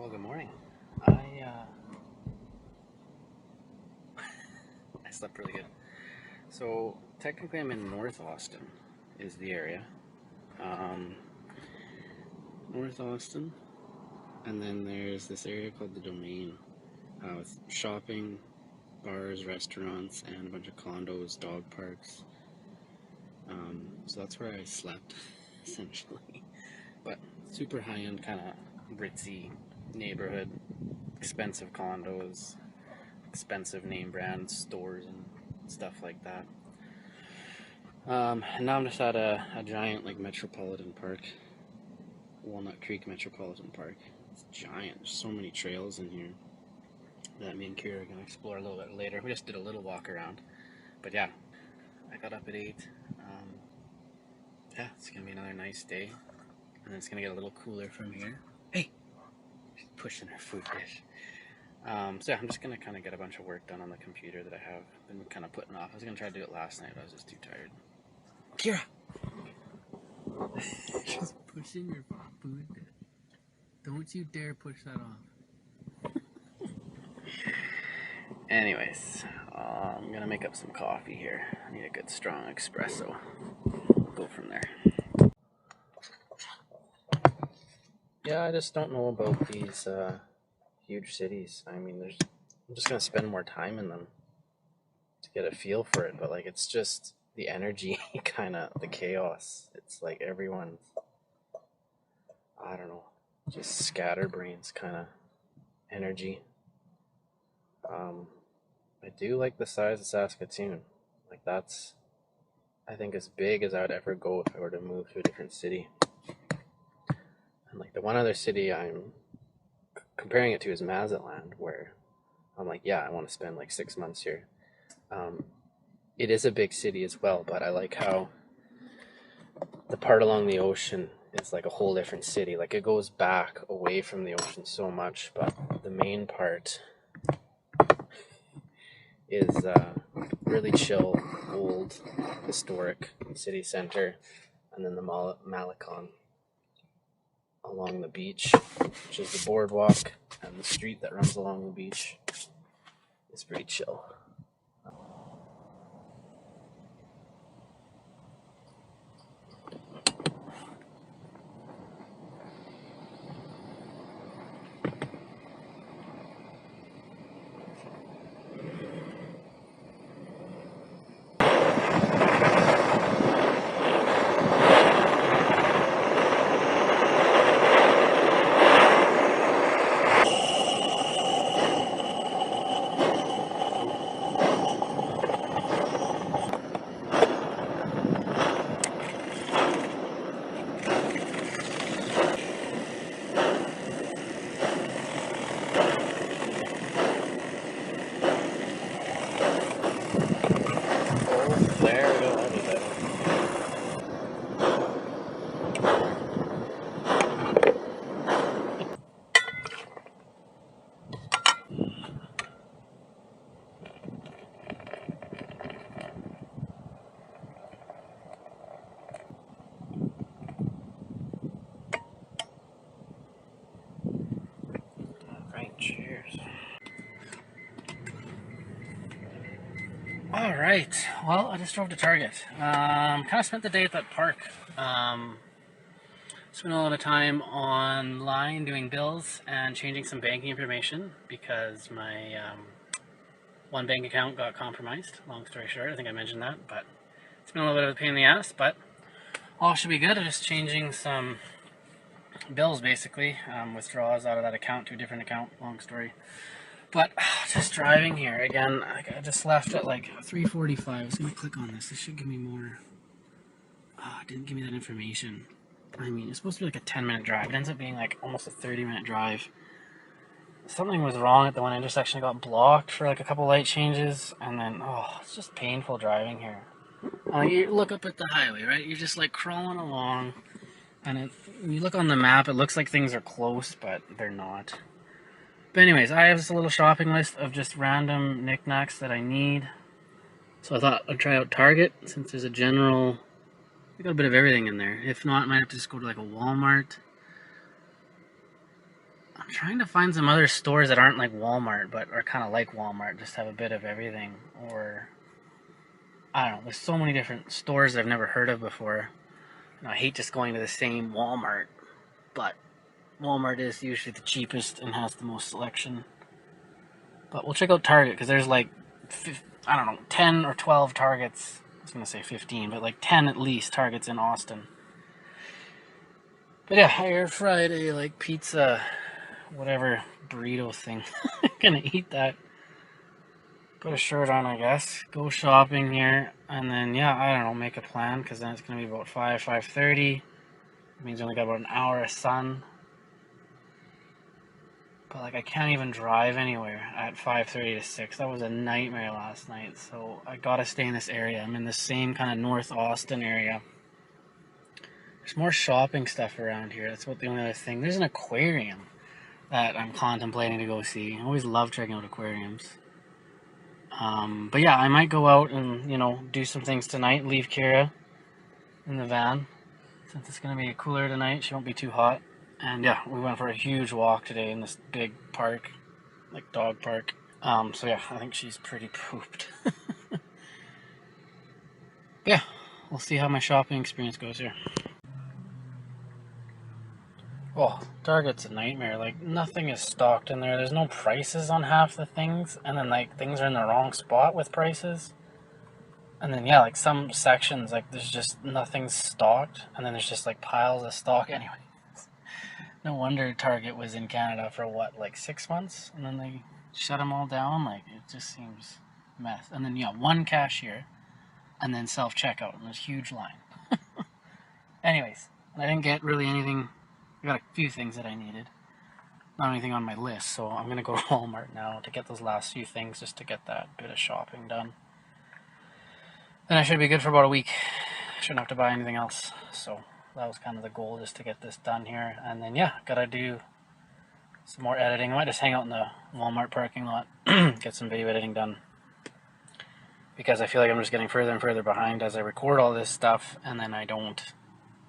Well, good morning. I slept really good. So technically, I'm in North Austin, is the area. Um, North Austin, and then there's this area called the Domain, with shopping, bars, restaurants, and a bunch of condos, dog parks. So that's where I slept, essentially. But super high-end, kind of ritzy neighborhood, expensive condos, expensive name brand stores and stuff like that. And now I'm just at a giant like metropolitan park, Walnut Creek Metropolitan Park. It's giant. There's so many trails in here that me and Kira are gonna explore a little bit later. We just did a little walk around, but yeah, I got up at 8. Yeah, it's gonna be another nice day, and it's gonna get a little cooler from here. Hey, she's pushing her food dish. So yeah, I'm just gonna kind of get a bunch of work done on the computer that I have been kind of putting off. I was gonna try to do it last night, but I was just too tired. Kira! She's pushing your food. Don't you dare push that off. Anyways, I'm gonna make up some coffee here. I need a good strong espresso. We'll go from there. Yeah, I just don't know about these huge cities. I mean, I'm just gonna spend more time in them to get a feel for it. But like, it's just the energy, kind of the chaos. It's like everyone's, I don't know, just scatterbrains kind of energy. I do like the size of Saskatoon. Like that's, I think, as big as I would ever go if I were to move to a different city. And like the one other city I'm comparing it to is Mazatlan, where I'm like, yeah, I want to spend like 6 months here. It is a big city as well, but I like how the part along the ocean is like a whole different city. Like it goes back away from the ocean so much, but the main part is really chill, old, historic city center, and then the Malecon along the beach, which is the boardwalk, and the street that runs along the beach is pretty chill. There we go. That'll be better. Right, cheers. All right. Well, I just drove to Target. Kind of spent the day at that park. Spent a lot of time online doing bills and changing some banking information because my one bank account got compromised. Long story short, I think I mentioned that, but it's been a little bit of a pain in the ass, but all should be good. I'm just changing some bills, basically, withdrawals out of that account to a different account. Long story. But just driving here again. I just left at like 3:45. I was gonna click on this. This should give me more. It didn't give me that information. I mean, it's supposed to be like a 10-minute drive. It ends up being like almost a 30-minute drive. Something was wrong at the one intersection. It got blocked for like a couple light changes, and then it's just painful driving here. You look up at the highway, right? You're just like crawling along, and when you look on the map, it looks like things are close, but they're not. But anyways, I have this little shopping list of just random knickknacks that I need. So I thought I'd try out Target, since there's a general... We got a bit of everything in there. If not, I might have to just go to like a Walmart. I'm I'm trying to find some other stores that aren't like Walmart, but are kind of like Walmart, just have a bit of everything. Or, I don't know, there's so many different stores I've never heard of before. And I hate just going to the same Walmart, but Walmart is usually the cheapest and has the most selection. But we'll check out Target, because there's like, I don't know, 10 or 12 Targets. I was going to say 15, but like 10 at least Targets in Austin. But yeah, air fried a like pizza, whatever burrito thing. Gonna eat that. Put a shirt on, I guess. Go shopping here, and then yeah, I don't know, make a plan, because then it's gonna be about 5:30. It means I only got about an hour of sun. But like I can't even drive anywhere at 5:30 to 6. That was a nightmare last night. So I gotta stay in this area. I'm in the same kind of North Austin area. There's more shopping stuff around here. That's about the only other thing. There's an aquarium that I'm contemplating to go see. I always love checking out aquariums. But yeah, I might go out and, you know, do some things tonight. Leave Kira in the van, since it's going to be cooler tonight. She won't be too hot. And yeah, we went for a huge walk today in this big park, like dog park. So yeah, I think she's pretty pooped. Yeah, we'll see how my shopping experience goes here. Oh, Target's a nightmare. Like, nothing is stocked in there. There's no prices on half the things. And then, like, things are in the wrong spot with prices. And then, yeah, like, some sections, like, there's just nothing stocked. And then there's just, like, piles of stock anyway. No wonder Target was in Canada for, what, like 6 months? And then they shut them all down? Like, it just seems a mess. And then, yeah, one cashier. And then self-checkout. And there's a huge line. Anyways, I didn't get really anything. I got a few things that I needed. Not anything on my list, so I'm going to go to Walmart now to get those last few things, just to get that bit of shopping done. Then I should be good for about a week. I shouldn't have to buy anything else. So that was kind of the goal, just to get this done here. And then, yeah, gotta do some more editing. I might just hang out in the Walmart parking lot, get some video editing done. Because I feel like I'm just getting further and further behind as I record all this stuff, and then I don't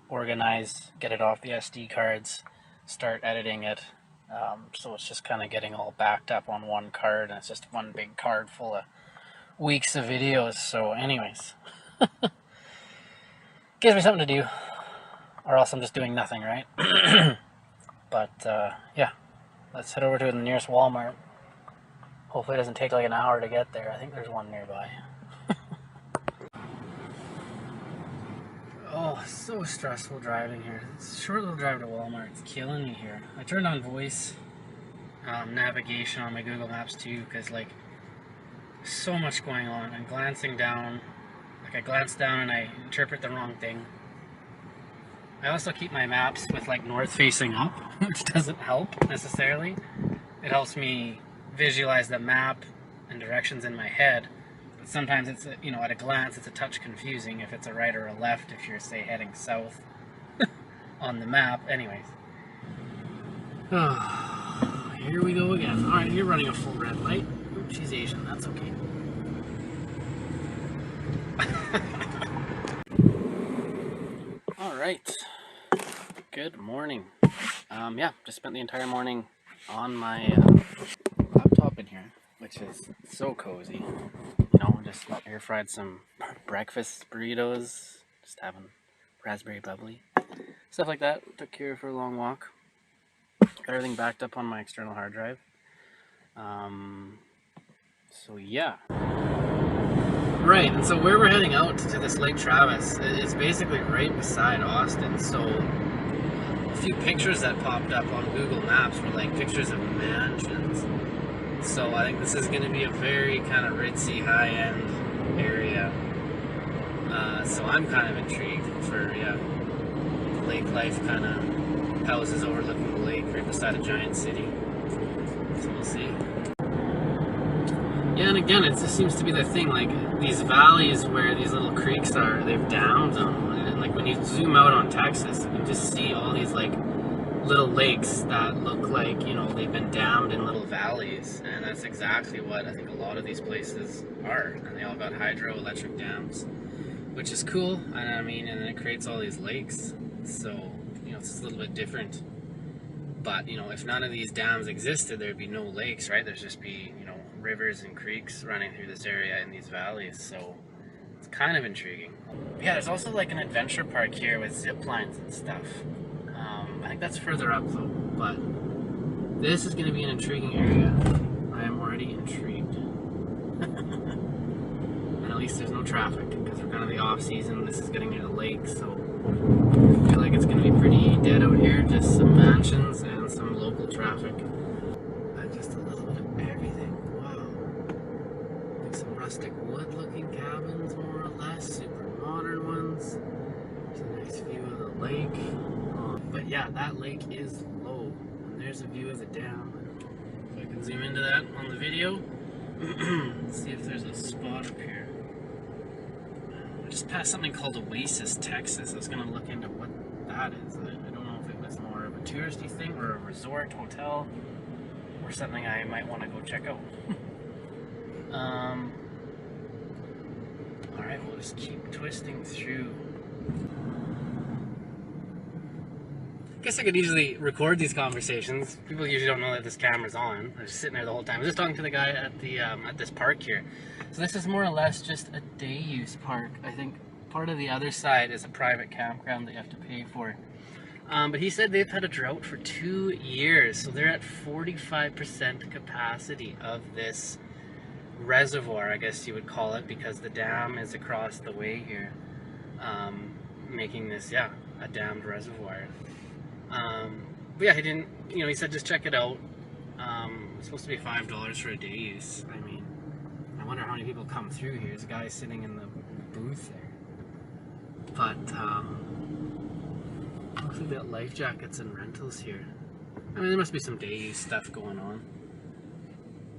organize, get it off the SD cards, start editing it. So it's just kind of getting all backed up on one card, and it's just one big card full of weeks of videos. So anyways, gives me something to do, or else I'm just doing nothing, right? But yeah, let's head over to the nearest Walmart. Hopefully it doesn't take like an hour to get there. I think there's one nearby. Oh, so stressful driving here. It's a short little drive to Walmart. It's killing me here. I turned on voice navigation on my Google Maps too, because like so much going on. I'm glancing down. Like I glance down and I interpret the wrong thing. I also keep my maps with like north facing up, which doesn't help necessarily. It helps me visualize the map and directions in my head. But sometimes it's, you know, at a glance, it's a touch confusing if it's a right or a left, if you're, say, heading south on the map. Anyways. Oh, here we go again. Alright, you're running a full red light. Oops, she's Asian, that's okay. Alright. Good morning. Yeah, just spent the entire morning on my laptop in here, which is so cozy. You know, just air fried some breakfast burritos, just having raspberry bubbly, stuff like that. Took Kira for a long walk. Got everything backed up on my external hard drive. So yeah. Right, and so where we're heading out to this Lake Travis, it's basically right beside Austin. So a few pictures that popped up on Google Maps were like pictures of mansions. So I think this is going to be a very kind of ritzy, high-end area. So I'm kind of intrigued for, yeah, the lake life, kind of houses overlooking the lake right beside a giant city. So we'll see. Yeah, and again, it just seems to be the thing, like these valleys where these little creeks are, they've dams on them. And like when you zoom out on Texas, you can just see all these like little lakes that look like, you know, they've been dammed in little valleys. And that's exactly what I think a lot of these places are. And they all got hydroelectric dams, which is cool. And I mean, and it creates all these lakes. So, you know, it's a little bit different But, you know, if none of these dams existed, there'd be no lakes, right? There'd just be, you know, rivers and creeks running through this area in these valleys. So it's kind of intriguing. Yeah, there's also like an adventure park here with zip lines and stuff. I think that's further up though, but this is going to be an intriguing area. I am already intrigued. And at least there's no traffic because we're kind of the off season. This is getting near the lake, so I feel like it's going to be pretty dead out here. Just some mansions and some local traffic. Just a little bit of everything. Wow. Like some rustic wood looking cabins, more or less. Super modern ones. There's a nice view of the lake. But yeah, that lake is low. And there's a view of the dam. So I can zoom into that on the video. Let's see if there's a spot up here. I just passed something called Oasis, Texas. I was going to look into what that is. I don't know if it was more of a touristy thing or a resort, hotel, or something I might want to go check out. Alright, we'll just keep twisting through. I guess I could easily record these conversations. People usually don't know that this camera's on. I'm just sitting there the whole time. I was just talking to the guy at the at this park here. So this is more or less just a day use park. I think part of the other side is a private campground that you have to pay for. But he said they've had a drought for 2 years, so they're at 45% capacity of this reservoir, I guess you would call it, because the dam is across the way here, making this, yeah, a dammed reservoir. But yeah, he didn't, you know, he said just check it out. It's supposed to be $5 for a day use. I mean, I wonder how many people come through here. There's a guy sitting in the booth there. But, looks like they got life jackets and rentals here. I mean, there must be some day use stuff going on.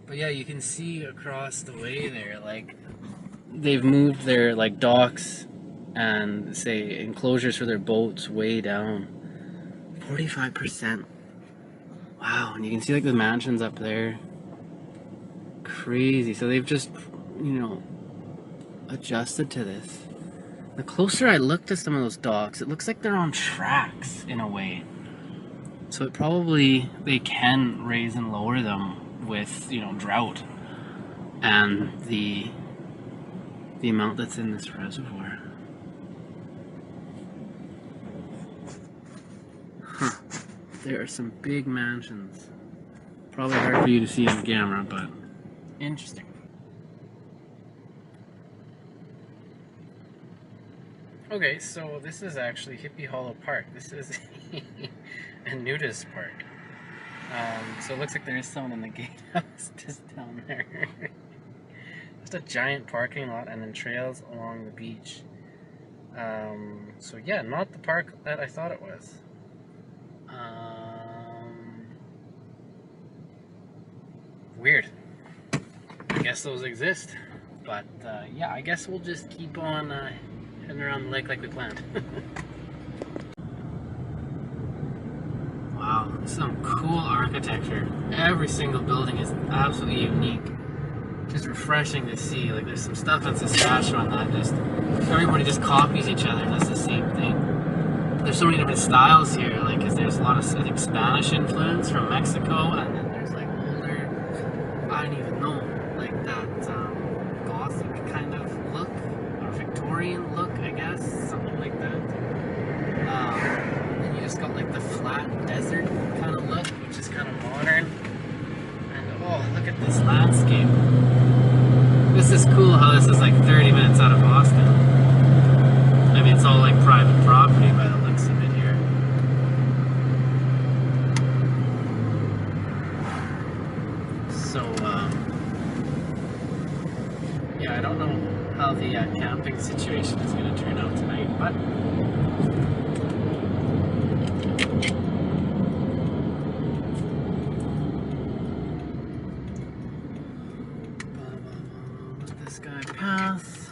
But yeah, you can see across the way there, like, they've moved their, like, docks and, say, enclosures for their boats way down. 45%. Wow, and you can see like the mansions up there. Crazy. So they've just, you know, adjusted to this. The closer I look to some of those docks, it looks like they're on tracks in a way. So it probably, they can raise and lower them with, you know, drought and the amount that's in this reservoir. There are some big mansions. Probably hard for you to see on camera, but interesting. Okay, so this is actually Hippie Hollow Park. This is a nudist park. So it looks like there is someone in the gatehouse just down there. Just a giant parking lot and then trails along the beach. So yeah, not the park that I thought it was. Weird. I guess those exist. But yeah, I guess we'll just keep on heading around the lake like we planned. Wow, some cool architecture. Every single building is absolutely unique. Just refreshing to see. Like there's some stuff in Saskatchewan that just everybody just copies each other and does the same thing. There's so many different styles here, like, cause there's a lot of, I think, Spanish influence from Mexico, and then there's like older, I don't even know, like that Gothic kind of look, or Victorian look, I guess, something like that. And you just got like the flat desert kind of look, which is kind of modern. And oh, look at this landscape. This is cool how this is like 30 minutes out of Boston. I mean, it's all like private property by the looks of it here. So, yeah, I don't know how the camping situation is going to turn out tonight, but let this guy pass.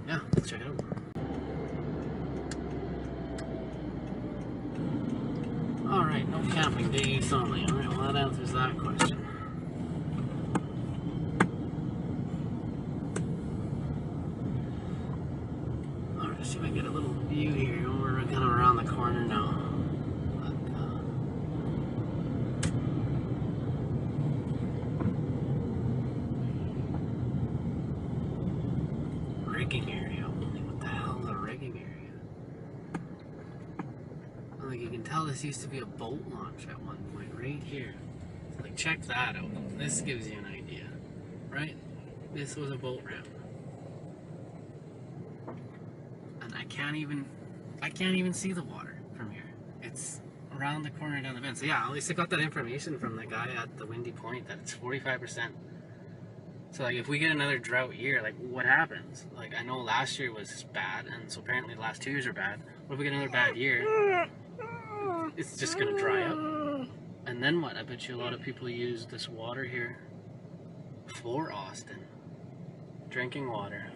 Yeah, let's check it out. Alright, no camping, day use only. Alright, well that answers that question. Alright, let's see if I get a little view here. We're kind of around the corner now. But Like, you can tell this used to be a boat launch at one point, right here. Like, check that out. This gives you an idea, right? This was a boat ramp. And I can't even see the water from here. It's around the corner down the bend. So yeah, at least I got that information from the guy at the Windy Point that it's 45%. So like, if we get another drought year, like, what happens? Like, I know last year was bad, and so apparently the last 2 years are bad. What if we get another bad year? It's just gonna dry up. And then what? I bet you a lot of people use this water here for Austin. Drinking water.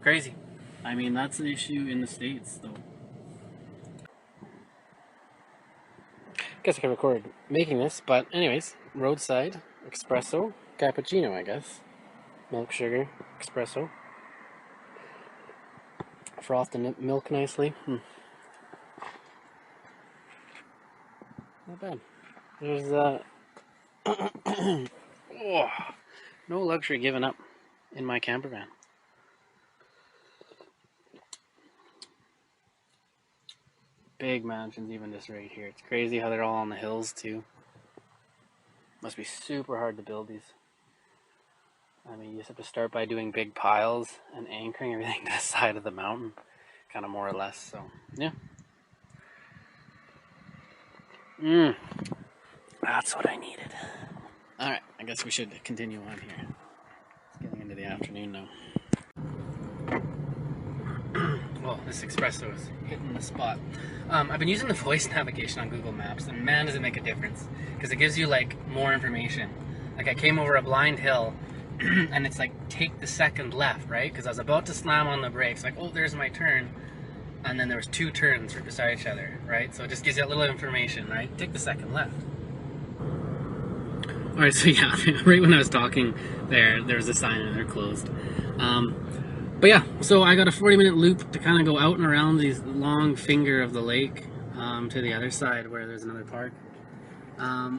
Crazy. I mean, that's an issue in the States, though. Guess I can record making this, but anyways, roadside espresso, cappuccino, I guess. Milk, sugar, espresso. Froth the milk nicely. Not bad. There's oh, no luxury given up in my camper van. Big mansions, even just right here. It's crazy how they're all on the hills too. Must be super hard to build these. I mean, you just have to start by doing big piles and anchoring everything to the side of the mountain, kind of more or less. So yeah. That's what I needed. Alright, I guess we should continue on here. It's getting into the afternoon now. Well, this espresso is hitting the spot. I've been using the voice navigation on Google Maps, and man, does it make a difference. Because it gives you, like, more information. Like, I came over a blind hill, and it's like, take the second left, right? Because I was about to slam on the brakes, like, oh, there's my turn. And then there was 2 turns right beside each other, right? So it just gives you a little information, right? Take the second left. Alright, so yeah, right when I was talking there was a sign and they're closed. But yeah, so I got a 40-minute loop to kind of go out and around these long finger of the lake to the other side where there's another park.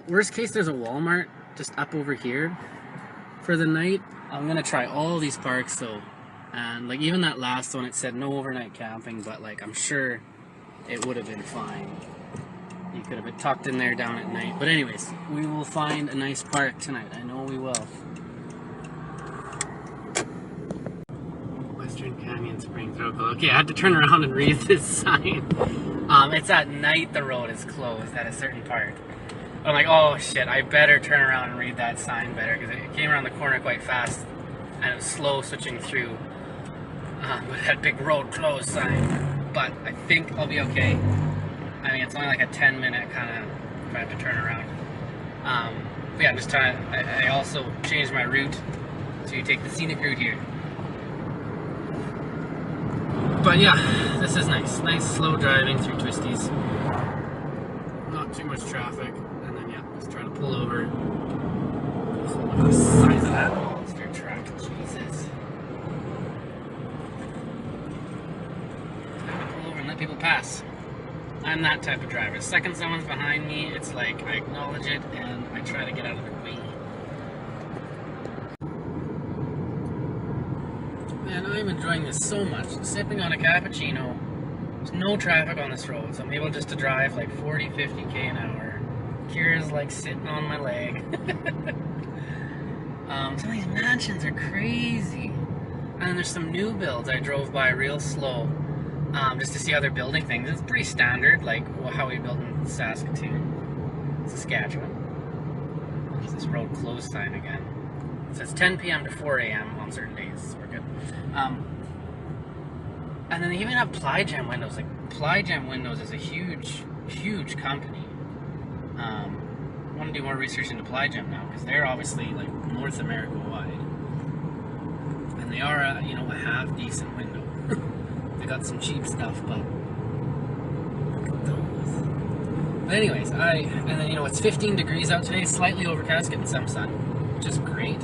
Worst case, there's a Walmart just up over here for the night. I'm gonna try all these parks though, and like even that last one, it said no overnight camping, but like I'm sure it would have been fine. You could have been tucked in there down at night. But anyways, we will find a nice park tonight. I know we will. Western Canyon Springs Road. Okay, I had to turn around and read this sign. It's at night the road is closed at a certain part. I'm like, oh shit, I better turn around and read that sign better, because it came around the corner quite fast and it was slow switching through with that big road closed sign. But I think I'll be okay. I mean, it's only like a 10-minute kind of if I have to turn around. But yeah, I'm just trying. I also changed my route to take the scenic route here. But yeah, this is nice. Nice slow driving through twisties. Not too much traffic. And then yeah, just trying to pull over. So look at the size of that monster truck. Jesus. Time to pull over and let people pass. I'm that type of driver. The second someone's behind me, it's like I acknowledge it and I try to get out of their way. Man, I'm enjoying this so much. Sipping on a cappuccino. There's no traffic on this road, so I'm able just to drive like 40, 50k an hour. Kira's like sitting on my leg. Some of these mansions are crazy. And then there's some new builds I drove by real slow. Just to see how they're building things. It's pretty standard, like how we build in Saskatoon, Saskatchewan. There's this road closed sign again. It says 10 p.m. to 4 a.m. on certain days, so we're good. And then they even have Plygem Windows. Like, Plygem Windows is a huge, huge company. I want to do more research into Plygem now, because they're obviously like North America wide. And they are, a half decent window. They got some cheap stuff, but look at those. But anyways, and then it's 15 degrees out today, slightly overcast, getting some sun, which is great.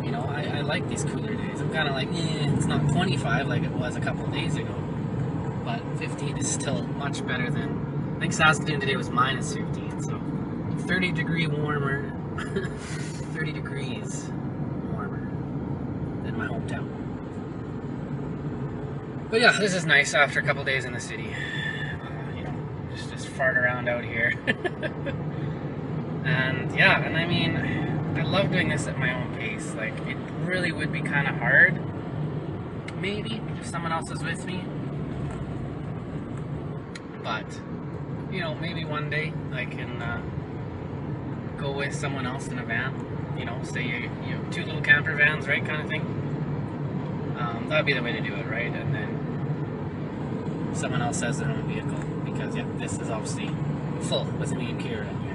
I like these cooler days. I'm kind of like, it's not 25 like it was a couple of days ago, but 15 is still much better than, I think Saskatoon today was minus 15, so 30 degree warmer, 30 degrees warmer than my hometown. But yeah, this is nice after a couple days in the city. Just fart around out here. And yeah, and I mean, I love doing this at my own pace. Like, it really would be kind of hard, maybe, if someone else is with me. But, you know, maybe one day I can go with someone else in a van. You know, say you have 2 little camper vans, right, kind of thing. That would be the way to do it, right? And then someone else has their own vehicle. Because, yeah, this is obviously full with me and Kira in here.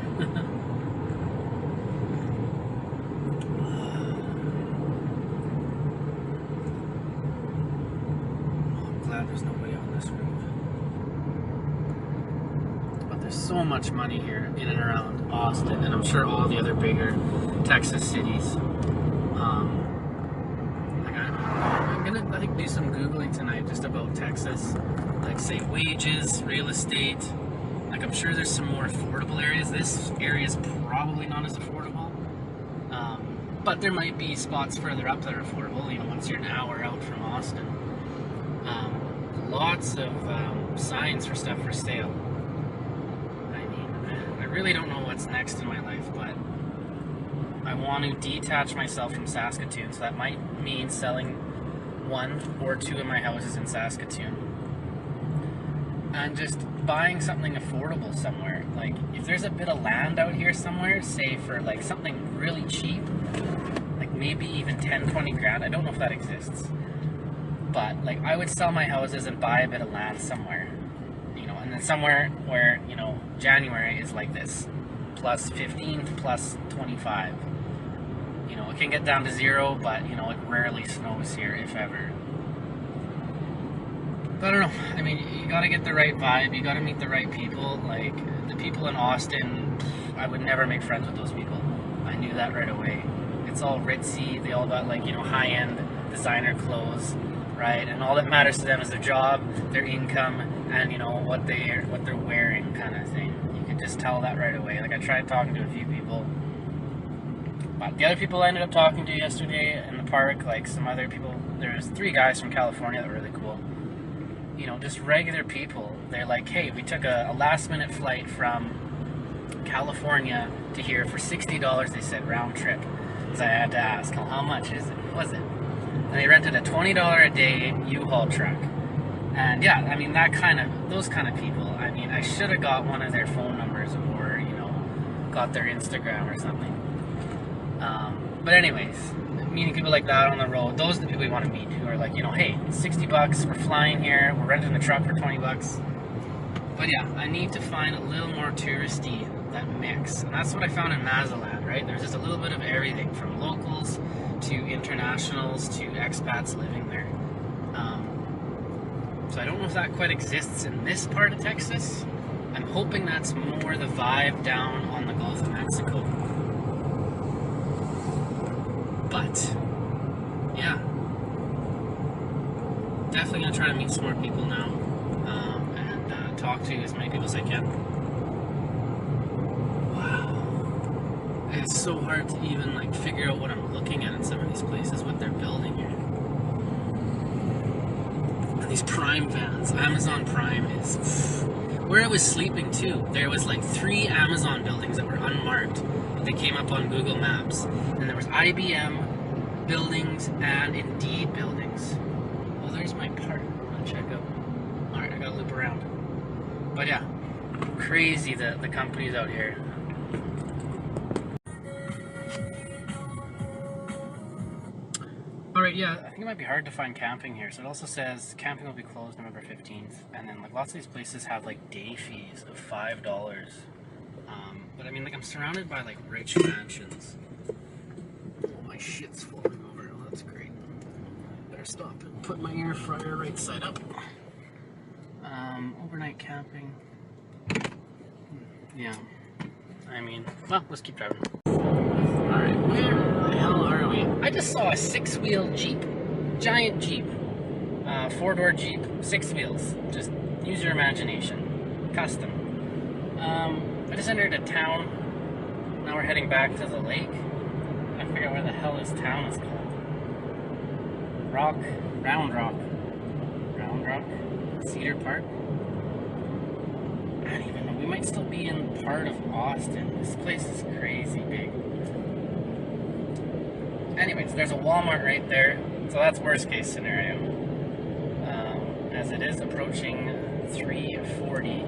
There's nobody on this road. But there's so much money here in and around Austin, and I'm sure all the other bigger Texas cities. I'm gonna, I think, do some Googling tonight just about Texas. Like, say, wages, real estate. Like, I'm sure there's some more affordable areas. This area is probably not as affordable. But there might be spots further up that are affordable, you know, once you're an hour out from Austin. Lots of signs for stuff for sale. I mean, I really don't know what's next in my life, but I want to detach myself from Saskatoon, so that might mean selling 1 or 2 of my houses in Saskatoon and just buying something affordable somewhere. Like, if there's a bit of land out here somewhere, say for like something really cheap, like maybe even 10, 20 grand, I don't know if that exists. But, like, I would sell my houses and buy a bit of land somewhere, you know, and then somewhere where, you know, January is like this, plus 15 to plus 25. You know, it can get down to 0, but, you know, it rarely snows here, if ever. But I don't know, I mean, you gotta get the right vibe, you gotta meet the right people. Like, the people in Austin, I would never make friends with those people. I knew that right away. It's all ritzy, they all got, like, you know, high-end designer clothes. Right, and all that matters to them is their job, their income, and, you know, what they're wearing, kind of thing. You can just tell that right away. Like, I tried talking to a few people, but the other people I ended up talking to yesterday in the park, like some other people, there's 3 guys from California that were really cool. You know, just regular people. They're like, hey, we took a last-minute flight from California to here for $60. They said round trip. So I had to ask, well, how much was it? And they rented a $20 a day U-Haul truck. And yeah, I mean, those kind of people, I mean, I should have got one of their phone numbers or, you know, got their Instagram or something. But anyways, meeting people like that on the road, those are the people we want to meet, who are like, you know, hey, it's $60, we're flying here, we're renting a truck for $20. But yeah, I need to find a little more touristy, that mix. And that's what I found in Mazatlan, right? There's just a little bit of everything, from locals to internationals to expats living there. So I don't know if that quite exists in this part of Texas. I'm hoping that's more the vibe down on the Gulf of Mexico. But, yeah. Definitely gonna try to meet some more people now. And talk to as many people as I can. Wow. It's so hard to even, like, figure out what I'm looking at in some of these places, what they're building here. And these Prime vans. Amazon Prime is... Where I was sleeping, too, there was, like, 3 Amazon buildings that were unmarked. They came up on Google Maps. And there was IBM buildings and Indeed buildings. Well, there's my part. I want to check out. Alright, I gotta loop around. But yeah, crazy the companies out here. Alright, yeah, I think it might be hard to find camping here. So it also says camping will be closed November 15th. And then, like, lots of these places have, like, day fees of $5. But I mean, like, I'm surrounded by, like, rich mansions. Oh, my shit's falling over. Oh, that's great. Better stop and put my air fryer right side up. Overnight camping. Yeah. I mean, well, let's keep driving. Alright, where the hell are we? I just saw a 6-wheel Jeep. Giant Jeep. 4-door Jeep, 6 wheels. Just use your imagination. Custom. I just entered a town. Now we're heading back to the lake. I figure out where the hell this town is called. Round Rock. Cedar Park. I don't even know. still be in part of Austin. This place is crazy big. Anyways, there's a Walmart right there, so that's worst case scenario. As it is approaching 3:40.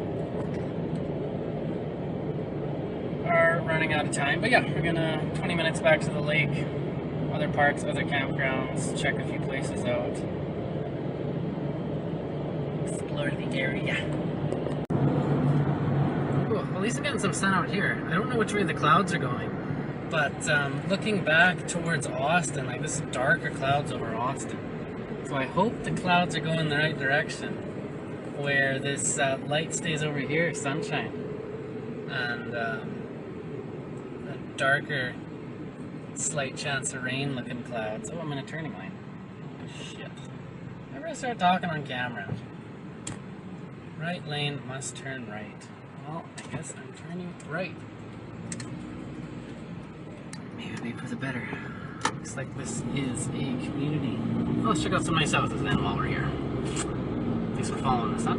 Are running out of time, but yeah, we're gonna 20 minutes back to the lake, other parks, other campgrounds, check a few places out, explore the area. Cool. At least I'm getting some sun out here. I don't know which way the clouds are going, but looking back towards Austin, like this is darker clouds over Austin. So I hope the clouds are going the right direction, where this light stays over here, sunshine, and darker, slight chance of rain looking clouds. Oh, I'm in a turning lane. Oh, shit. I better start talking on camera. Right lane, must turn right. Well, I guess I'm turning right. Maybe for the better. Looks like this is a community. Oh, let's check out some nice houses then while we're here. Thanks for following us, huh?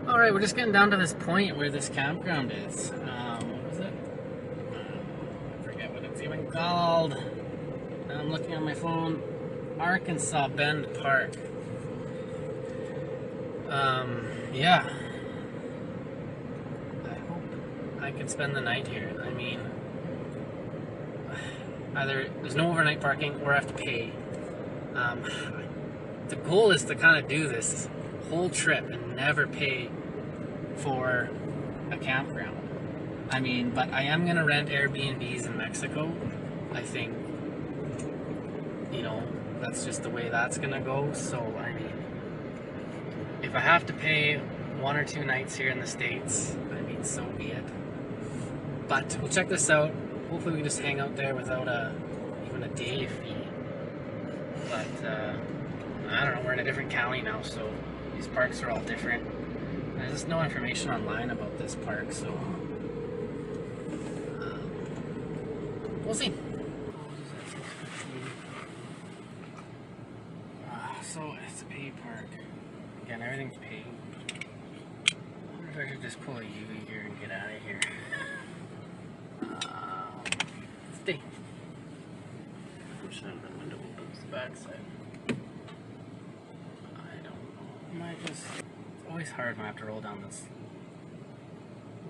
Alright, we're just getting down to this point where this campground is. What was it? I forget what it's even called. I'm looking on my phone. Arkansas Bend Park. Yeah. I hope I can spend the night here. I mean, either there's no overnight parking or I have to pay. The goal is to kind of do this whole trip and never pay for a campground. I mean, but I am going to rent Airbnbs in Mexico. I think, you know, that's just the way that's going to go. So, I mean, if I have to pay 1 or 2 nights here in the States, I mean, so be it. But we'll check this out. Hopefully we can just hang out there without even a day fee. But, I don't know, we're in a different county now, so these parks are all different. There's just no information online about this park, so we'll see. So it's a paid park. Again, everything's paid. I wonder if I should just pull a UV here and get out of here. Stay. I'm sure the window opens the backside. I don't know. I might just. It's always hard when I have to roll down this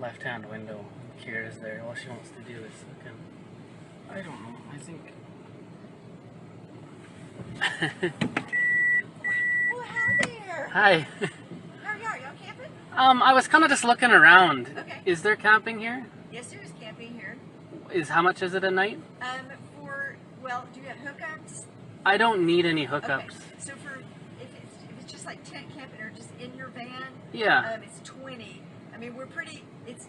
left-hand window. Kira's there. All she wants to do is fucking. I don't know. I think. Well, hi there. Hi. How are y'all? Y'all camping? I was kind of just looking around. Okay. Is there camping here? Yes, there is camping here. How much is it a night? Well, do you have hookups? I don't need any hookups. Okay. So if it's just like tent camping or just in your van, Yeah. it's 20. I mean, we're pretty. It's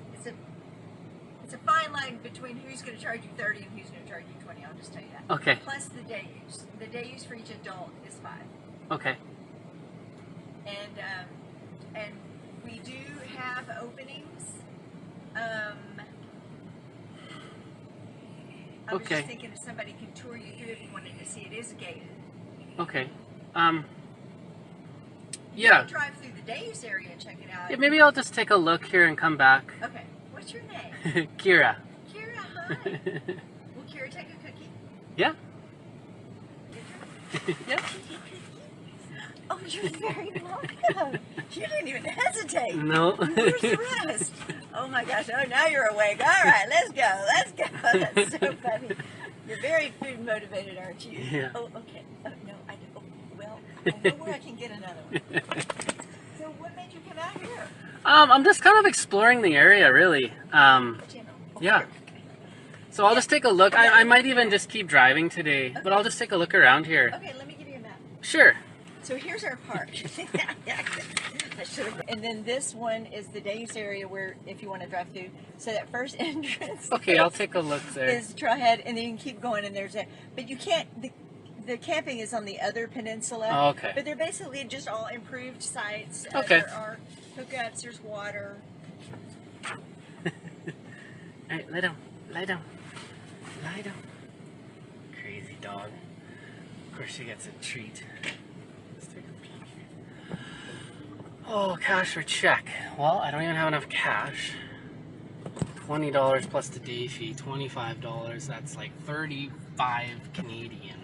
a fine line between who's going to charge you 30 and who's going to charge you 20. I'll just tell you that. Okay. Plus the day use. The day use for each adult is 5. Okay. And we do have openings. I was Okay. just thinking if somebody could tour you through if you wanted to see it. It is gated. Okay. You Yeah. can drive through the day use area and check it out. Yeah, maybe I'll just take a look here and come back. Okay. What's your name? Kira. Kira, hi. Will Kira take a cookie? Yeah. No cookie. Oh, you're very welcome. You didn't even hesitate. No. Where's the rest? Oh my gosh. Oh, now you're awake. All right, let's go. Let's go. That's so funny. You're very food motivated, aren't you? Yeah. Oh, okay. Oh, no, I do. Oh, well, I know where I can get another one. So what made you come out here? I'm just kind of exploring the area, really. Yeah. So I'll just take a look. I might even just keep driving today, but I'll just take a look around here. Okay, let me give you a map. Sure. So here's our park. I should have. And then this one is the day use area where, if you want to drive through, so that first entrance. Okay, I'll take a look there. Is Trailhead, and then you can keep going, and there's a. But you can't. The camping is on the other peninsula. Oh, okay. But they're basically just all improved sites. Okay. There are hookups. There's water. Alright, lie down. Lie down. Lie down. Crazy dog. Of course she gets a treat. Let's take a peek. Oh, cash or check? Well, I don't even have enough cash. $20 plus the day fee, $25. That's like 35 Canadian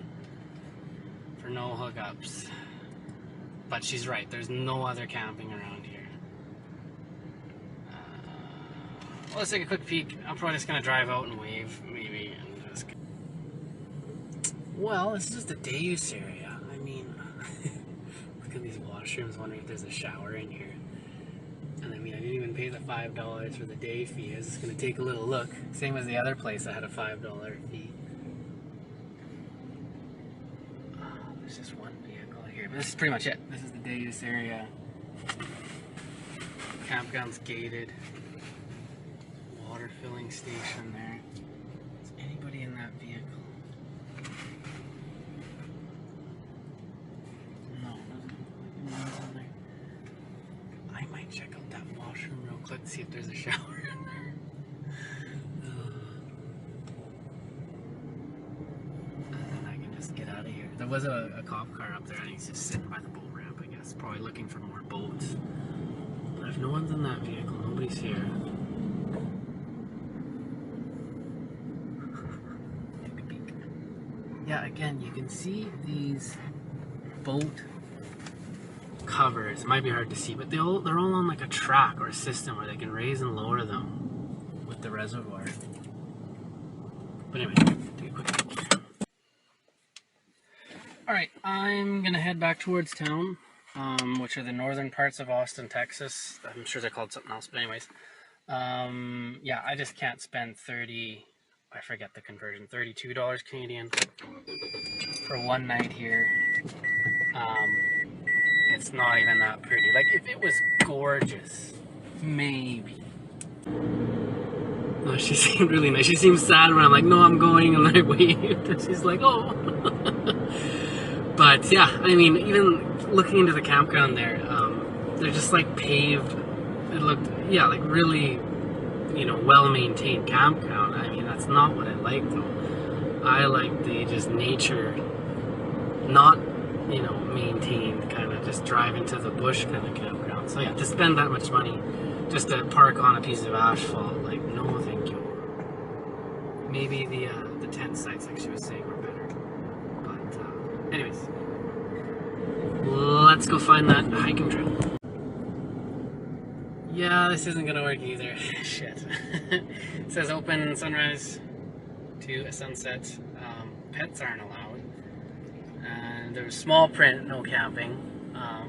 for no hookups. But she's right, there's no other camping around here. Well, let's take a quick peek. I'm probably just gonna drive out and wave, maybe, and just... Well, this is just the day use area. I mean, look at these washrooms, wondering if there's a shower in here. And I mean, I didn't even pay the $5 for the day fee. I was just gonna take a little look. Same as the other place that had a $5 fee. Oh, there's just one vehicle here, but this is pretty much it. This is the day use area. Campground's gated. Water filling station there. Is anybody in that vehicle? No, no one's in there. I might check out that washroom real quick, see if there's a shower in there. And then I can just get out of here. There was a cop car up there, and he's just sitting by the boat ramp, I guess. Probably looking for more boats. But if no one's in that vehicle, nobody's here. Yeah, again, you can see these boat covers. It might be hard to see, but they're all on like a track or a system where they can raise and lower them with the reservoir. But anyway, take a quick look. Alright, I'm gonna head back towards town, which are the northern parts of Austin, Texas. I'm sure they're called something else, but anyways. Yeah, I just can't spend I forget the conversion, $32 Canadian for one night here. It's not even that pretty. Like, if it was gorgeous, maybe. Oh, she seemed really nice. She seemed sad when I'm like, no, I'm going, and then I waved, and she's like, oh. But yeah, I mean, even looking into the campground there, they're just like paved. It looked, yeah, like really, you know, well-maintained campground. I mean, that's not what I like though. I like the just nature, not, you know, maintained, kind of just drive into the bush kind of campground. So yeah, to spend that much money just to park on a piece of asphalt, like, no thank you. Maybe the tent sites, like she was saying, were better. But anyways, let's go find that hiking trail. Yeah, this isn't gonna work either. Shit. It says open sunrise to sunset. Pets aren't allowed. And there's small print, no camping.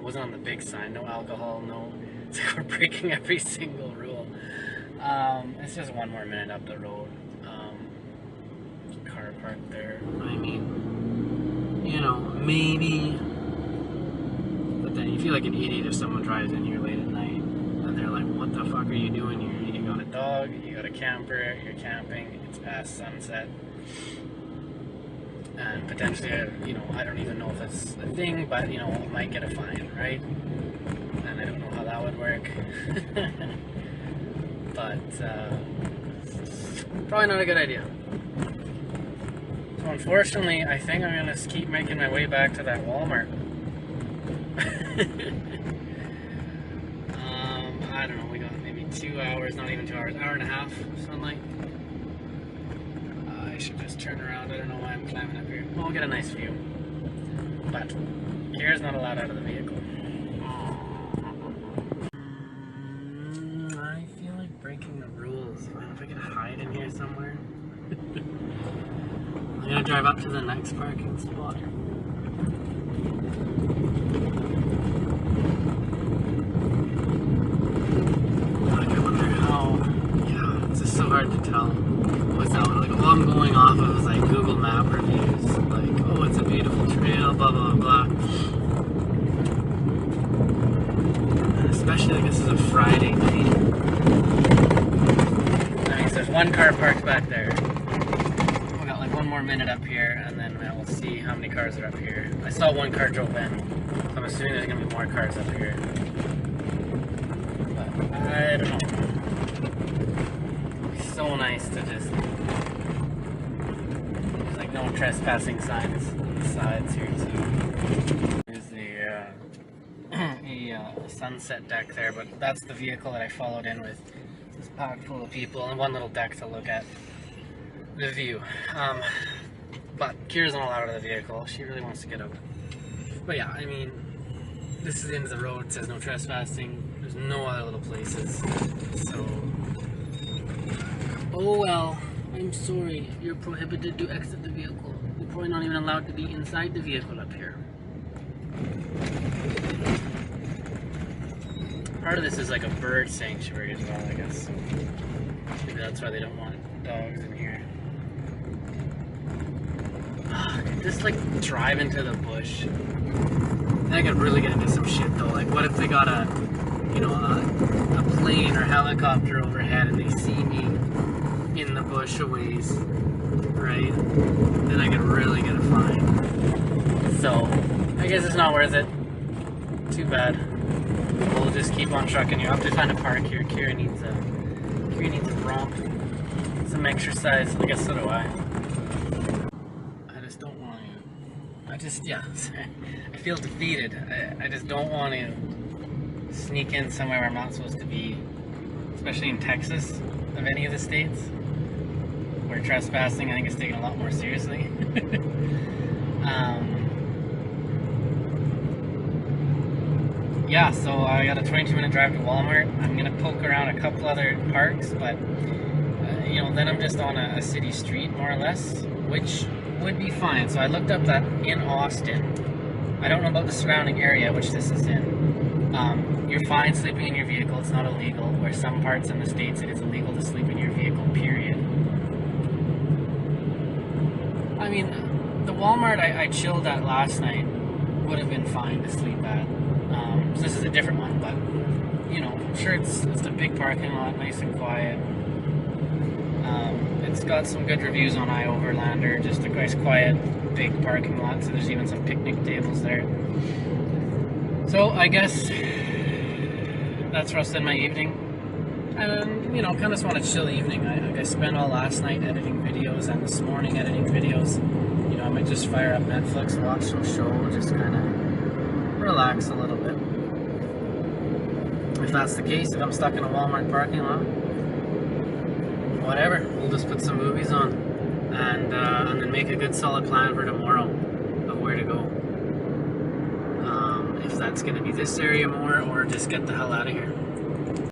Wasn't on the big sign, no alcohol, no. It's like we're breaking every single rule. It's just one more minute up the road. Car parked there. I mean, you know, maybe. But then you feel like an idiot if someone drives in here late at night. And they're like, what the fuck are you doing here? You got a dog, you got a camper, you're camping, it's past sunset. And potentially, you know, I don't even know if it's a thing, but, you know, I might get a fine, right? And I don't know how that would work. But, probably not a good idea. So unfortunately, I think I'm gonna keep making my way back to that Walmart. I don't know, we got maybe 2 hours, not even 2 hours, hour and a half of sunlight. I should just turn around, I don't know why I'm climbing up here. Well, we'll get a nice view. But, gear's not allowed out of the vehicle. I feel like breaking the rules. If I could hide in here somewhere. I'm gonna drive up to the next parking spot. So hard to tell what's out. Like, all I'm going off of is like Google Map reviews. Like, oh, it's a beautiful trail, blah blah blah. And especially, I guess, it's a Friday night. Nice. There's one car parked back there. We got like one more minute up here, and then we'll see how many cars are up here. I saw one car drove in, so I'm assuming there's gonna be more cars up here. But I don't know. So nice to just, there's like no trespassing signs on the sides here too. There's a sunset deck there, but that's the vehicle that I followed in with. It's packed full of people and one little deck to look at the view. But Kira's not allowed out of the vehicle. She really wants to get out. But yeah, I mean, this is the end of the road. It says no trespassing. There's no other little places. So, oh well. I'm sorry. You're prohibited to exit the vehicle. You're probably not even allowed to be inside the vehicle up here. Part of this is like a bird sanctuary as well, I guess. Maybe that's why they don't want dogs in here. Just like drive into the bush. I could really get into some shit though. Like, what if they got a plane or helicopter overhead and they see me in the bush a ways, right? Then I could really get a fine. So, I guess it's not worth it. Too bad. We'll just keep on trucking. You have to find a park here. Kira needs a romp, some exercise. I guess so do I. I just don't want to. Yeah. I feel defeated. I just don't want to sneak in somewhere where I'm not supposed to be, especially in Texas, of any of the states, where trespassing I think is taken a lot more seriously. Yeah, so I got a 22-minute drive to Walmart. I'm gonna poke around a couple other parks, but then I'm just on a city street more or less, which would be fine. So I looked up that in Austin, I don't know about the surrounding area which this is in. You're fine sleeping in your vehicle, it's not illegal, where some parts in the States it is illegal to sleep in your vehicle, period. I mean, the Walmart I chilled at last night would have been fine to sleep at. So this is a different one, but I'm sure it's a big parking lot, nice and quiet. It's got some good reviews on iOverlander, just a nice quiet, big parking lot, so there's even some picnic tables there. So I guess that's where I'll spend my evening. And, kind of just want a chill evening. I spent all last night editing videos and this morning editing videos. I might just fire up Netflix, watch some show, just kind of relax a little bit. If that's the case, if I'm stuck in a Walmart parking lot, whatever, we'll just put some movies on and then make a good solid plan for tomorrow of where to go. If that's going to be this area more or just get the hell out of here.